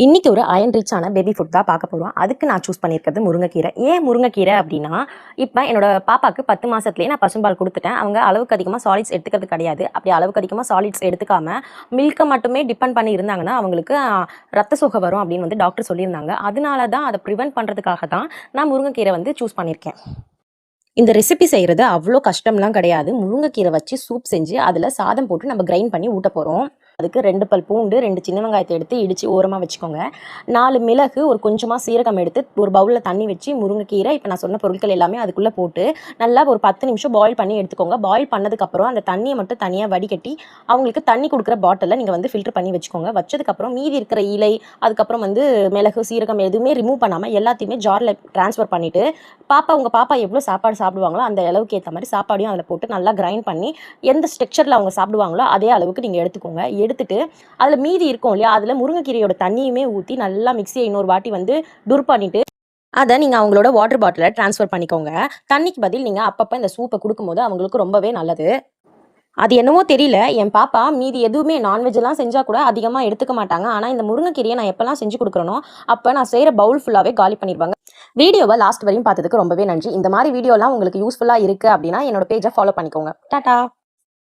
இன்னைக்கு ஒரு அயன் ரிச்சான பேபி ஃபுட் தான் பார்க்க போகிறோம். அதுக்கு நான் சூஸ் பண்ணியிருக்கிறது முருங்கைக்கீரை. ஏன் முருங்கைக்கீரை அப்படின்னா, இப்போ என்னோட பாப்பாவுக்கு 10 மாதத்துலேயே நான் பசும்பால் கொடுத்துட்டேன். அவங்க அளவுக்கு அதிகமாக சாலிட்ஸ் எடுத்துக்கிறது கிடையாது. அப்படி அளவுக்கு அதிகமாக சாலிட்ஸ் எடுத்துக்காம மில்கை மட்டுமே டிபெண்ட் பண்ணி இருந்தாங்கன்னா அவங்களுக்கு ரத்த சோகை வரும் அப்படின்னு வந்து டாக்டர் சொல்லியிருந்தாங்க. அதனால தான் அதை ப்ரிவென்ட் பண்ணுறதுக்காக தான் நான் முருங்கைக்கீரை வந்து சூஸ் பண்ணியிருக்கேன். இந்த ரெசிபி செய்கிறது அவ்வளோ கஷ்டம்லாம் கிடையாது. முருங்கைக்கீரை வச்சு சூப் செஞ்சு அதில் சாதம் போட்டு நம்ம கிரைண்ட் பண்ணி ஊட்ட போகிறோம். அதுக்கு 2 பல் பூண்டு, 2 சின்ன வெங்காயத்தை எடுத்து இடித்து ஓரமாக வச்சுக்கோங்க. 4 மிளகு, ஒரு கொஞ்சமாக சீரகம் எடுத்து ஒரு பவுலில் தண்ணி வச்சு முருங்கைக்கீரை இப்போ நான் சொன்ன பொருட்கள் எல்லாமே அதுக்குள்ளே போட்டு நல்லா ஒரு 10 நிமிஷம் பாயில் பண்ணி எடுத்துக்கோங்க. பாயில் பண்ணதுக்கப்புறம் அந்த தண்ணியை மட்டும் தனியாக வடிகட்டி அவங்களுக்கு தண்ணி கொடுக்குற பாட்டிலில் நீங்கள் வந்து ஃபில்டர் பண்ணி வச்சுக்கோங்க. வச்சதுக்கப்புறம் மீதி இருக்கிற இலை, அதுக்கப்புறம் வந்து மிளகு, சீரகம் எதுவுமே ரிமூவ் பண்ணாமல் எல்லாத்தையுமே ஜாரில் ட்ரான்ஸ்ஃபர் பண்ணிவிட்டு உங்கள் பாப்பா எவ்வளோ சாப்பாடு சாப்பிடுவாங்களோ அந்த அளவுக்கு ஏற்ற மாதிரி சாப்பாடையும் அதில் போட்டு நல்லா கிரைண்ட் பண்ணி எந்த ஸ்ட்ரக்சரில் அவங்க சாப்பிடுவாங்களோ அதே அளவுக்கு நீங்கள் எடுத்துக்கோங்க. எடுத்துட்டு அதில் மீதி இருக்கும் இல்லையா, அதில் முருங்கைக்கீரையோட தண்ணியுமே ஊற்றி நல்லா மிக்சியை இன்னொரு வாட்டி வந்து டுர் பண்ணிவிட்டு அதை நீங்கள் அவங்களோட வாட்டர் பாட்டிலில் ட்ரான்ஸ்ஃபர் பண்ணிக்கோங்க. தண்ணிக்கு பதில் நீங்கள் அப்பப்போ இந்த சூப்பை கொடுக்கும்போது அவங்களுக்கு ரொம்பவே நல்லது. அது என்னவோ தெரியல, என் பாப்பா மீதி எதுவுமே நான்வெஜ்லாம் செஞ்சால் கூட அதிகமாக எடுத்துக்க மாட்டாங்க. ஆனால் இந்த முருங்கைக்கீரையை நான் எப்போல்லாம் செஞ்சு கொடுக்குறேனோ அப்போ நான் செய்கிற பவுல் ஃபுல்லாகவே காலி பண்ணிடுவாங்க. வீடியோவை லாஸ்ட் வரையும் பார்த்ததுக்கு ரொம்பவே நன்றி. இந்த மாதிரி வீடியோலாம் உங்களுக்கு யூஸ்ஃபுல்லாக இருக்குது அப்படின்னா என்னோட பேஜை ஃபாலோ பண்ணிக்கோங்க. டாடா.